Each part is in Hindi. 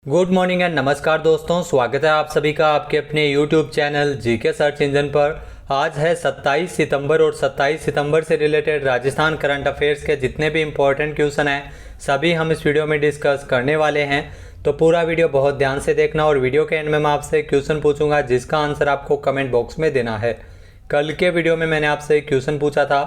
गुड मॉर्निंग एंड नमस्कार दोस्तों, स्वागत है आप सभी का आपके अपने YouTube channel GK search engine पर। आज है 27 सितंबर और 27 सितंबर से रिलेटेड राजस्थान करंट अफेयर्स के जितने भी इम्पोर्टेंट क्वेश्चन हैं सभी हम इस वीडियो में डिस्कस करने वाले हैं। तो पूरा वीडियो बहुत ध्यान से देखना और वीडियो के एंड में मैं आपसे क्वेश्चन पूछूंगा जिसका आंसर आपको कमेंट बॉक्स में देना है। कल के वीडियो में मैंने आपसे एक क्वेश्चन पूछा था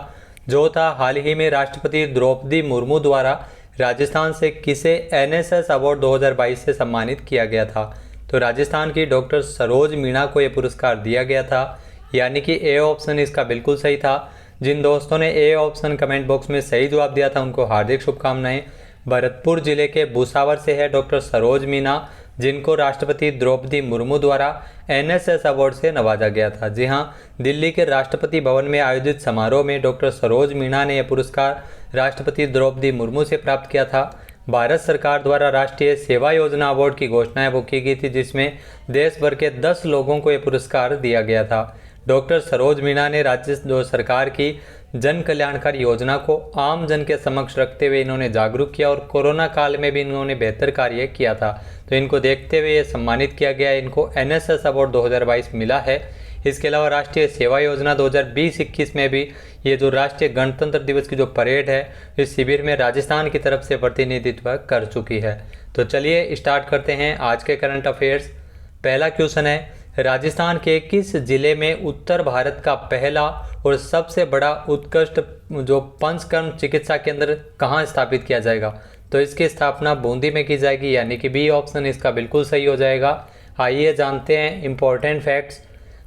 जो था हाल ही में राष्ट्रपति द्रौपदी मुर्मू द्वारा राजस्थान से किसे एनएसएस अवार्ड 2022 से सम्मानित किया गया था। तो राजस्थान की डॉक्टर सरोज मीणा को यह पुरस्कार दिया गया था, यानी कि ए ऑप्शन इसका बिल्कुल सही था। जिन दोस्तों ने ए ऑप्शन कमेंट बॉक्स में सही जवाब दिया था उनको हार्दिक शुभकामनाएं। भरतपुर जिले के भुसावर से है डॉक्टर सरोज मीणा, जिनको राष्ट्रपति द्रौपदी मुर्मू द्वारा एनएसएस अवार्ड से नवाजा गया था। जी हां, दिल्ली के राष्ट्रपति भवन में आयोजित समारोह में डॉक्टर सरोज मीणा ने यह पुरस्कार राष्ट्रपति द्रौपदी मुर्मू से प्राप्त किया था। भारत सरकार द्वारा राष्ट्रीय सेवा योजना अवार्ड की घोषणा वो की गई थी, जिसमें देश भर के 10 लोगों को यह पुरस्कार दिया गया था। डॉक्टर सरोज मीणा ने राज्य सरकार की जन कल्याणकारी योजना को आम जन के समक्ष रखते हुए इन्होंने जागरूक किया और कोरोना काल में भी इन्होंने बेहतर कार्य किया था। तो इनको देखते हुए ये सम्मानित किया गया। इनको एनएसएस अवार्ड 2022 मिला है। इसके अलावा राष्ट्रीय सेवा योजना 2020-21 में भी ये जो राष्ट्रीय गणतंत्र दिवस की जो परेड है इस शिविर में राजस्थान की तरफ से प्रतिनिधित्व कर चुकी है। तो चलिए स्टार्ट करते हैं आज के करंट अफेयर्स। पहला क्वेश्चन है, राजस्थान के किस जिले में उत्तर भारत का पहला और सबसे बड़ा उत्कृष्ट जो पंचकर्म चिकित्सा केंद्र कहाँ स्थापित किया जाएगा। तो इसकी स्थापना बूंदी में की जाएगी, यानी कि बी ऑप्शन इसका बिल्कुल सही हो जाएगा। आइए जानते हैं इंपॉर्टेंट फैक्ट्स।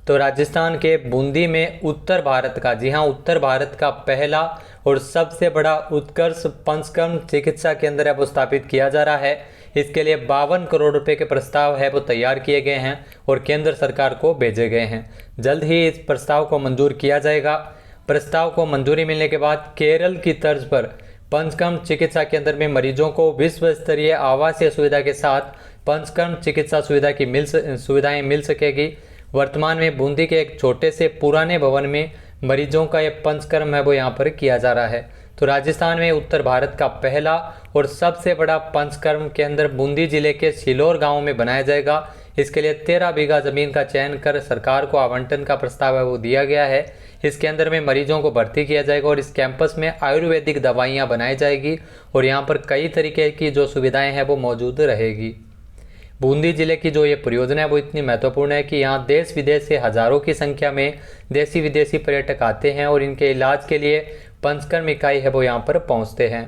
तो राजस्थान के बूंदी में उत्तर भारत का, जी हाँ, उत्तर भारत का पहला और सबसे बड़ा उत्कर्ष पंचकर्म चिकित्सा केंद्र है वो स्थापित किया जा रहा है। इसके लिए 52 करोड़ रुपए के प्रस्ताव है वो तैयार किए गए हैं और केंद्र सरकार को भेजे गए हैं। जल्द ही इस प्रस्ताव को मंजूर किया जाएगा। प्रस्ताव को मंजूरी मिलने के बाद केरल की तर्ज पर पंचकर्म चिकित्सा केंद्र में मरीजों को विश्व स्तरीय आवासीय सुविधा के साथ पंचकर्म चिकित्सा सुविधाएं मिल सकेगी। वर्तमान में बूंदी के एक छोटे से पुराने भवन में मरीजों का यह पंचकर्म है वो यहाँ पर किया जा रहा है। तो राजस्थान में उत्तर भारत का पहला और सबसे बड़ा पंचकर्म केंद्र बूंदी जिले के सिलोर गांव में बनाया जाएगा। इसके लिए 13 बीघा जमीन का चयन कर सरकार को आवंटन का प्रस्ताव है वो दिया गया है। इस केंद्र में मरीजों को भर्ती किया जाएगा और इस कैंपस में आयुर्वेदिक दवाइयाँ बनाई जाएगी और यहाँ पर कई तरीके की जो सुविधाएँ हैं वो मौजूद रहेगी। बूंदी जिले की जो ये परियोजना है वो इतनी महत्वपूर्ण है कि यहाँ देश विदेश से हजारों की संख्या में देशी विदेशी पर्यटक आते हैं और इनके इलाज के लिए पंचकर्म इकाई है वो यहाँ पर पहुँचते हैं।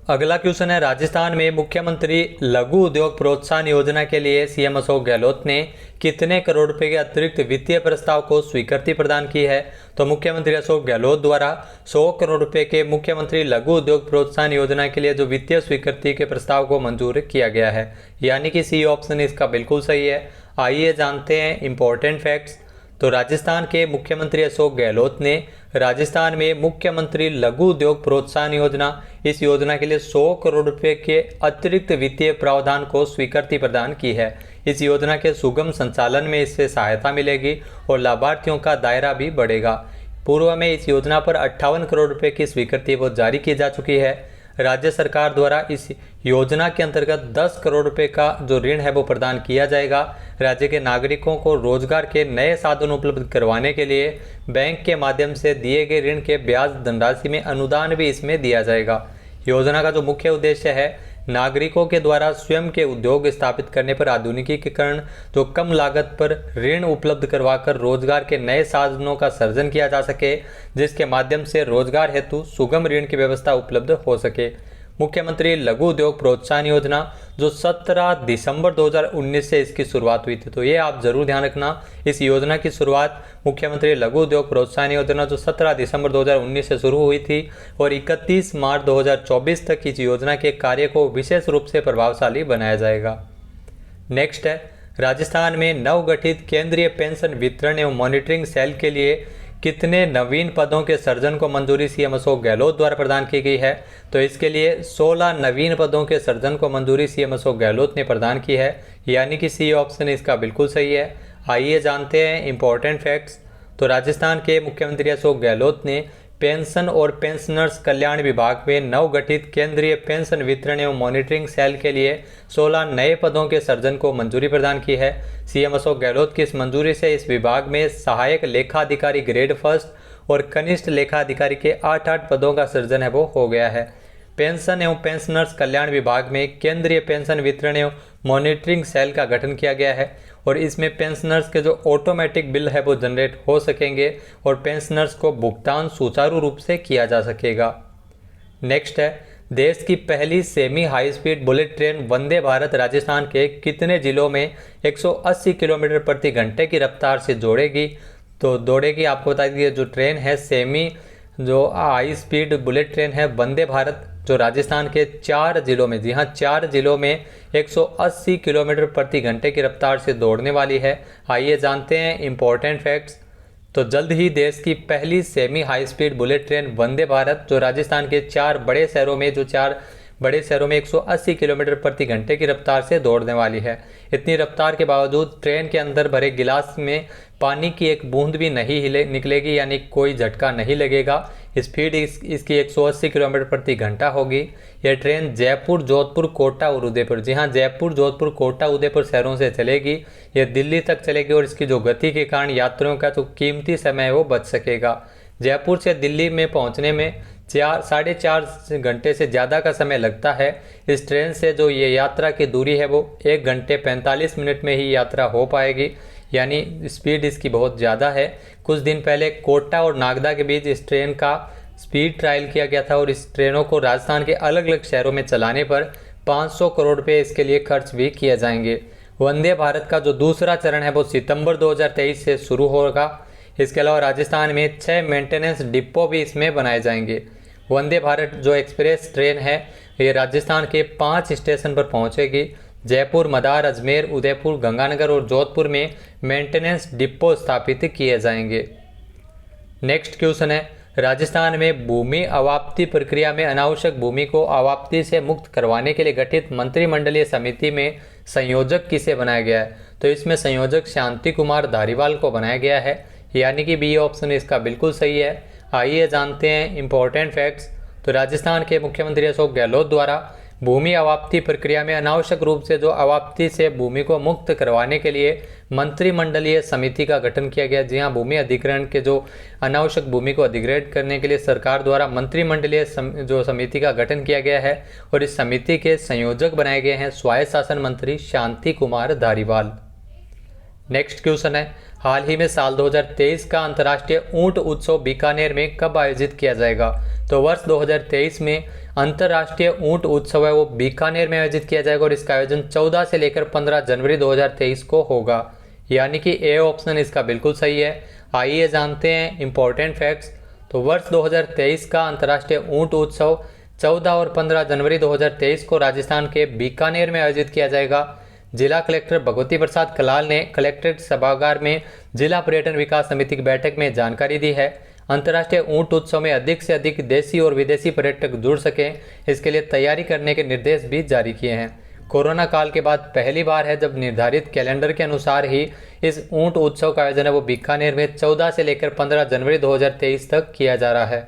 अगला क्वेश्चन है, राजस्थान में मुख्यमंत्री लघु उद्योग प्रोत्साहन योजना के लिए सीएम अशोक गहलोत ने कितने करोड़ रुपए के अतिरिक्त वित्तीय प्रस्ताव को स्वीकृति प्रदान की है। तो मुख्यमंत्री अशोक गहलोत द्वारा 100 करोड़ रुपए के मुख्यमंत्री लघु उद्योग प्रोत्साहन योजना के लिए जो वित्तीय स्वीकृति के प्रस्ताव को मंजूर किया गया है, यानी कि सी ऑप्शन इसका बिल्कुल सही है। आइए जानते हैं इंपॉर्टेंट फैक्ट्स। तो राजस्थान के मुख्यमंत्री अशोक गहलोत ने राजस्थान में मुख्यमंत्री लघु उद्योग प्रोत्साहन योजना, इस योजना के लिए 100 करोड़ रुपए के अतिरिक्त वित्तीय प्रावधान को स्वीकृति प्रदान की है। इस योजना के सुगम संचालन में इससे सहायता मिलेगी और लाभार्थियों का दायरा भी बढ़ेगा। पूर्व में इस योजना पर 58 करोड़ रुपए की स्वीकृति वो जारी की जा चुकी है। राज्य सरकार द्वारा इस योजना के अंतर्गत 10 करोड़ रुपए का जो ऋण है वो प्रदान किया जाएगा। राज्य के नागरिकों को रोजगार के नए साधन उपलब्ध करवाने के लिए बैंक के माध्यम से दिए गए ऋण के ब्याज धनराशि में अनुदान भी इसमें दिया जाएगा। योजना का जो मुख्य उद्देश्य है, नागरिकों के द्वारा स्वयं के उद्योग स्थापित करने पर आधुनिकीकरण, जो कम लागत पर ऋण उपलब्ध करवाकर रोजगार के नए साधनों का सर्जन किया जा सके, जिसके माध्यम से रोजगार हेतु सुगम ऋण की व्यवस्था उपलब्ध हो सके। मुख्यमंत्री लघु उद्योग प्रोत्साहन योजना जो 17 दिसंबर 2019 से इसकी शुरुआत हुई थी। तो ये आप जरूर ध्यान रखना, इस योजना की शुरुआत मुख्यमंत्री लघु उद्योग प्रोत्साहन योजना जो 17 दिसंबर 2019 से शुरू हुई थी और 31 मार्च 2024 तक इस योजना के कार्य को विशेष रूप से प्रभावशाली बनाया जाएगा। नेक्स्ट है, राजस्थान में नवगठित केंद्रीय पेंशन वितरण एवं मॉनिटरिंग सेल के लिए कितने नवीन पदों के सर्जन को मंजूरी सीएम अशोक गहलोत द्वारा प्रदान की गई है। तो इसके लिए 16 नवीन पदों के सर्जन को मंजूरी सीएम अशोक गहलोत ने प्रदान की है, यानी कि सी ऑप्शन इसका बिल्कुल सही है। आइए जानते हैं इंपॉर्टेंट फैक्ट्स। तो राजस्थान के मुख्यमंत्री अशोक गहलोत ने पेंशन और पेंशनर्स कल्याण विभाग में नवगठित केंद्रीय पेंशन वितरण एवं मॉनिटरिंग सेल के लिए 16 नए पदों के सृजन को मंजूरी प्रदान की है। सीएम अशोक गहलोत की इस मंजूरी से इस विभाग में सहायक लेखा अधिकारी ग्रेड फर्स्ट और कनिष्ठ लेखा अधिकारी के 8 पदों का सृजन है वो हो गया है। पेंशन एवं पेंशनर्स कल्याण विभाग में केंद्रीय पेंशन वितरण एवं मॉनिटरिंग सेल का गठन किया गया है और इसमें पेंशनर्स के जो ऑटोमेटिक बिल है वो जनरेट हो सकेंगे और पेंशनर्स को भुगतान सुचारू रूप से किया जा सकेगा। नेक्स्ट है, देश की पहली semi high speed bullet train Vande Bharat Rajasthan के कितने जिलों में 180 किलोमीटर प्रति घंटे की रफ्तार से दौड़ेगी। आपको बता दीजिए जो ट्रेन है सेमी जो हाई स्पीड बुलेट ट्रेन है वंदे भारत जो राजस्थान के 4 जिलों में, जी हाँ 4 जिलों में 180 किलोमीटर प्रति घंटे की रफ्तार से दौड़ने वाली है। आइए जानते हैं इंपॉर्टेंट फैक्ट्स। तो जल्द ही देश की पहली semi high speed bullet train Vande Bharat जो राजस्थान के 4 बड़े शहरों में 180 किलोमीटर प्रति घंटे की रफ्तार से दौड़ने वाली है। इतनी रफ्तार के बावजूद ट्रेन के अंदर भरे गिलास में पानी की एक बूंद भी नहीं निकलेगी, यानी कोई झटका नहीं लगेगा। स्पीड इसकी 180 किलोमीटर प्रति घंटा होगी। यह ट्रेन जयपुर, जोधपुर, कोटा और उदयपुर, जी हाँ जयपुर, जोधपुर, कोटा, उदयपुर शहरों से चलेगी। यह दिल्ली तक चलेगी और इसकी जो गति के कारण यात्रियों का जो कीमती समय है वो बच सकेगा। जयपुर से दिल्ली में पहुंचने में 4.5 घंटे से ज़्यादा का समय लगता है। इस ट्रेन से जो ये यात्रा की दूरी है वो 1 घंटे 45 मिनट में ही यात्रा हो पाएगी, यानी स्पीड इसकी बहुत ज़्यादा है। कुछ दिन पहले कोटा और नागदा के बीच इस ट्रेन का स्पीड ट्रायल किया गया था और इस ट्रेनों को राजस्थान के अलग अलग शहरों में चलाने पर 500 करोड़ रुपये इसके लिए खर्च भी किए जाएंगे। वंदे भारत का जो दूसरा चरण है वो सितंबर 2023 से शुरू होगा। इसके अलावा राजस्थान में 6 मेंटेनेंस डिपो भी इसमें बनाए जाएंगे। वंदे भारत जो एक्सप्रेस ट्रेन है ये राजस्थान के 5 स्टेशन पर पहुंचेगी। जयपुर, मदार, अजमेर, उदयपुर, गंगानगर और जोधपुर में मेंटेनेंस डिपो स्थापित किए जाएंगे। नेक्स्ट क्वेश्चन है, राजस्थान में भूमि अवाप्ति प्रक्रिया में अनावश्यक भूमि को अवाप्ति से मुक्त करवाने के लिए गठित मंत्रिमंडलीय समिति में संयोजक किसे बनाया गया है। तो इसमें संयोजक शांति कुमार धारीवाल को बनाया गया है, यानी कि बी ऑप्शन इसका बिल्कुल सही है। आइए जानते हैं इंपॉर्टेंट फैक्ट्स। तो राजस्थान के मुख्यमंत्री अशोक गहलोत द्वारा भूमि अवाप्ति प्रक्रिया में अनावश्यक रूप से जो अवाप्ति से भूमि को मुक्त करवाने के लिए मंत्रिमंडलीय समिति का गठन किया गया। जी हाँ, भूमि अधिग्रहण के जो अनावश्यक भूमि को अधिग्रहण करने के लिए सरकार द्वारा मंत्रिमंडलीय जो समिति का गठन किया गया है और इस समिति के संयोजक बनाए गए हैं स्वायत्त शासन मंत्री शांति कुमार धारीवाल। नेक्स्ट क्वेश्चन है, हाल ही में साल 2023 का अंतर्राष्ट्रीय ऊंट उत्सव बीकानेर में कब आयोजित किया जाएगा। तो वर्ष 2023 में अंतर्राष्ट्रीय ऊंट उत्सव है वो बीकानेर में आयोजित किया जाएगा और इसका आयोजन 14 से लेकर 15 जनवरी 2023 को होगा, यानी कि ए ऑप्शन इसका बिल्कुल सही है। आइए जानते हैं इंपॉर्टेंट फैक्ट्स। तो वर्ष 2023 का अंतर्राष्ट्रीय ऊंट उत्सव 14 और 15 जनवरी 2023 को राजस्थान के बीकानेर में आयोजित किया जाएगा। जिला कलेक्टर भगवती प्रसाद कलाल ने कलेक्ट्रेट सभागार में जिला पर्यटन विकास समिति की बैठक में जानकारी दी है। अंतर्राष्ट्रीय ऊंट उत्सव में अधिक से अधिक देशी और विदेशी पर्यटक जुड़ सकें, इसके लिए तैयारी करने के निर्देश भी जारी किए हैं। कोरोना काल के बाद पहली बार है जब निर्धारित कैलेंडर के अनुसार ही इस ऊंट उत्सव का आयोजन है वो बीकानेर में 14 से लेकर 15 जनवरी 2023 तक किया जा रहा है।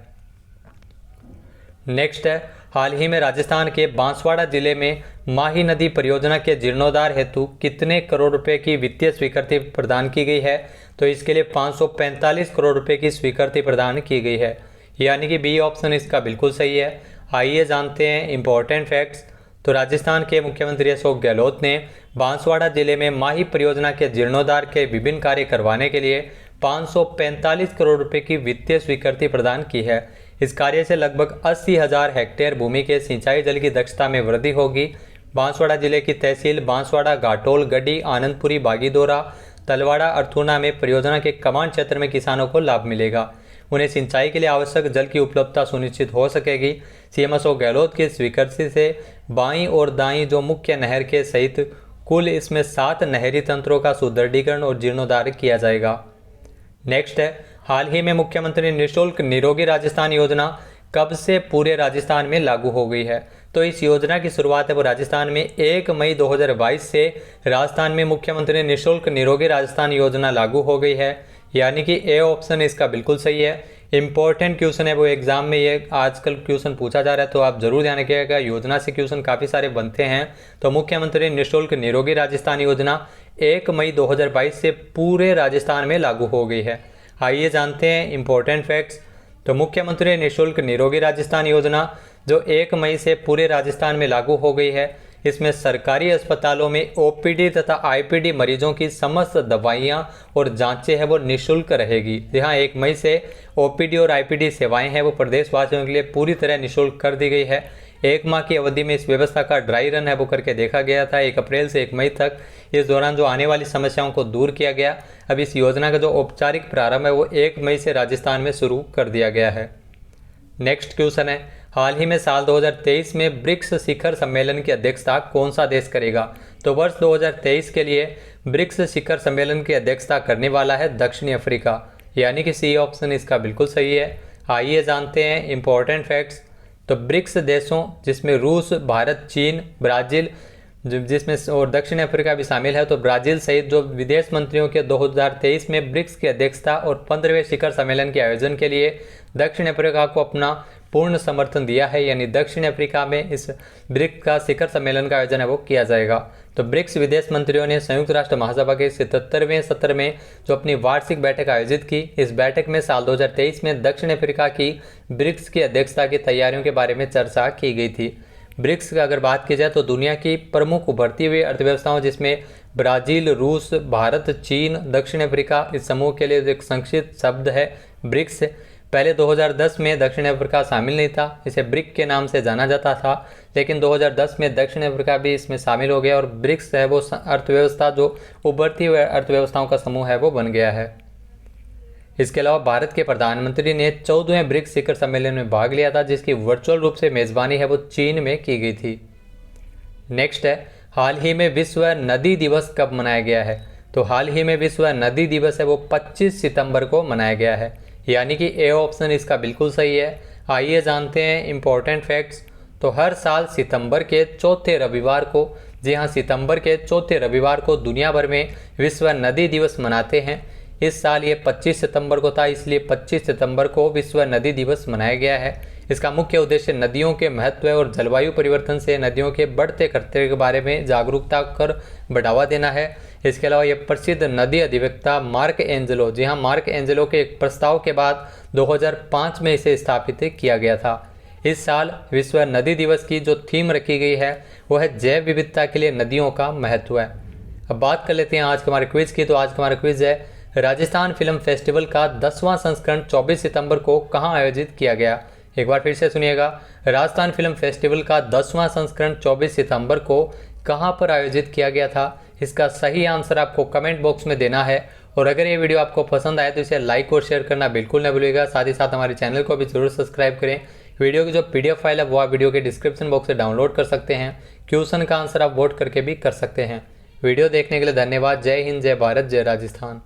नेक्स्ट है, हाल ही में राजस्थान के बांसवाड़ा जिले में माही नदी परियोजना के जीर्णोद्धार हेतु कितने करोड़ रुपए की वित्तीय स्वीकृति प्रदान की गई है। तो इसके लिए 545 करोड़ रुपए की स्वीकृति प्रदान की गई है, यानी कि बी ऑप्शन इसका बिल्कुल सही है। आइए जानते हैं इंपॉर्टेंट फैक्ट्स। तो राजस्थान के मुख्यमंत्री अशोक गहलोत ने बांसवाड़ा जिले में माही परियोजना के जीर्णोद्धार के विभिन्न कार्य करवाने के लिए 545 करोड़ रुपए की वित्तीय स्वीकृति प्रदान की है। इस कार्य से लगभग 80,000 हेक्टेयर भूमि के सिंचाई जल की दक्षता में वृद्धि होगी। बांसवाड़ा जिले की तहसील बांसवाड़ा, घाटोल, गड्डी, आनंदपुरी, बागीदोरा, तलवाड़ा, अर्थूना में परियोजना के कमांड क्षेत्र में किसानों को लाभ मिलेगा। उन्हें सिंचाई के लिए आवश्यक जल की उपलब्धता सुनिश्चित हो सकेगी। सीएम अशोक गहलोत की स्वीकृति से बाईं और दाईं जो मुख्य नहर के सहित कुल इसमें 7 नहरी तंत्रों का सुदृढ़ीकरण और जीर्णोद्धार किया जाएगा। नेक्स्ट है, हाल ही में मुख्यमंत्री निःशुल्क निरोगी राजस्थान योजना कब से पूरे राजस्थान में लागू हो गई है। तो इस योजना की शुरुआत है वो राजस्थान में 1 मई 2022 से राजस्थान में मुख्यमंत्री निःशुल्क निरोगी राजस्थान योजना लागू हो गई है, यानी कि ए ऑप्शन इसका बिल्कुल सही है। इम्पोर्टेंट क्वेश्चन है वो एग्जाम में ये आजकल क्वेश्चन पूछा जा रहा है, तो आप जरूर ध्यान रखिएगा। योजना से क्वेश्चन काफ़ी सारे बनते हैं। तो मुख्यमंत्री निःशुल्क निरोगी राजस्थान योजना 1 मई 2022 से पूरे राजस्थान में लागू हो गई है। आइए जानते हैं इम्पोर्टेंट फैक्ट्स। तो मुख्यमंत्री निःशुल्क निरोगी राजस्थान योजना जो 1 मई से पूरे राजस्थान में लागू हो गई है, इसमें सरकारी अस्पतालों में ओपीडी तथा आईपीडी मरीजों की समस्त दवाइयां और जांचें हैं वो निःशुल्क रहेगी। जहां 1 मई से ओपीडी और आईपीडी सेवाएं हैं वो प्रदेशवासियों के लिए पूरी तरह निःशुल्क कर दी गई है। 1 माह की अवधि में इस व्यवस्था का ड्राई रन है वो करके देखा गया था 1 अप्रैल से 1 मई तक। इस दौरान जो आने वाली समस्याओं को दूर किया गया। अब इस योजना का जो औपचारिक प्रारंभ है वो 1 मई से राजस्थान में शुरू कर दिया गया है। नेक्स्ट क्वेश्चन है, हाल ही में साल 2023 में ब्रिक्स शिखर सम्मेलन की अध्यक्षता कौन सा देश करेगा? तो वर्ष 2023 के लिए ब्रिक्स शिखर सम्मेलन की अध्यक्षता करने वाला है दक्षिणी अफ्रीका, यानी कि सी ऑप्शन इसका बिल्कुल सही है। आइए जानते हैं इम्पोर्टेंट फैक्ट्स। तो ब्रिक्स देशों जिसमें रूस, भारत, चीन, ब्राज़ील जिसमें और दक्षिण अफ्रीका भी शामिल है, तो ब्राज़ील सहित जो विदेश मंत्रियों के 2023 में ब्रिक्स की अध्यक्षता और 15वें शिखर सम्मेलन के आयोजन के लिए दक्षिण अफ्रीका को अपना पूर्ण समर्थन दिया है। यानी दक्षिण अफ्रीका में इस ब्रिक्स का शिखर सम्मेलन का आयोजन है वो किया जाएगा। तो ब्रिक्स विदेश मंत्रियों ने संयुक्त राष्ट्र महासभा के 77वें सत्र में जो अपनी वार्षिक बैठक आयोजित की, इस बैठक में साल 2023 में दक्षिण अफ्रीका की ब्रिक्स की अध्यक्षता की तैयारियों के बारे में चर्चा की गई थी। ब्रिक्स की अगर बात की जाए तो दुनिया की प्रमुख उभरती हुई अर्थव्यवस्थाओं जिसमें ब्राज़ील, रूस, भारत, चीन, दक्षिण अफ्रीका, इस समूह के लिए एक संक्षिप्त शब्द है ब्रिक्स। पहले 2010 में दक्षिण अफ्रीका शामिल नहीं था, इसे ब्रिक के नाम से जाना जाता था, लेकिन 2010 में दक्षिण अफ्रीका भी इसमें शामिल हो गया और ब्रिक्स है वो अर्थव्यवस्था जो उभरती हुई अर्थव्यवस्थाओं का समूह है वो बन गया है। इसके अलावा भारत के प्रधानमंत्री ने 14वें ब्रिक्स शिखर सम्मेलन में भाग लिया था, जिसकी वर्चुअल रूप से मेज़बानी है वो चीन में की गई थी। नेक्स्ट है, हाल ही में विश्व नदी दिवस कब मनाया गया है? तो हाल ही में विश्व नदी दिवस है वो 25 सितंबर को मनाया गया है, यानी कि ए ऑप्शन इसका बिल्कुल सही है। आइए जानते हैं इम्पोर्टेंट फैक्ट्स। तो हर साल सितंबर के चौथे रविवार को, जी हाँ, सितंबर के चौथे रविवार को दुनिया भर में विश्व नदी दिवस मनाते हैं। इस साल ये 25 सितंबर को था, इसलिए 25 सितंबर को विश्व नदी दिवस मनाया गया है। इसका मुख्य उद्देश्य नदियों के महत्व और जलवायु परिवर्तन से नदियों के बढ़ते खतरे के बारे में जागरूकता कर बढ़ावा देना है। इसके अलावा ये प्रसिद्ध नदी अधिवक्ता मार्क एंजेलो, जी हाँ, मार्क एंजेलो के एक प्रस्ताव के बाद 2005 में इसे स्थापित किया गया था। इस साल विश्व नदी दिवस की जो थीम रखी गई है वो है जैव विविधता के लिए नदियों का महत्व है। अब बात कर लेते हैं आज के हमारे क्विज की। तो आज का हमारा क्विज है, राजस्थान फिल्म फेस्टिवल का 10वां संस्करण 24 सितंबर को कहां आयोजित किया गया? एक बार फिर से सुनिएगा, राजस्थान फिल्म फेस्टिवल का 10वां संस्करण 24 सितंबर को कहां पर आयोजित किया गया था? इसका सही आंसर आपको कमेंट बॉक्स में देना है। और अगर ये वीडियो आपको पसंद आए तो इसे लाइक और शेयर करना बिल्कुल न भूलिएगा। साथ ही साथ हमारे चैनल को भी जरूर सब्सक्राइब करें। वीडियो की जो PDF फाइल है वो आप वीडियो के डिस्क्रिप्शन बॉक्स से डाउनलोड कर सकते हैं। क्वेश्चन का आंसर आप वोट करके भी कर सकते हैं। वीडियो देखने के लिए धन्यवाद। जय हिंद, जय भारत, जय राजस्थान।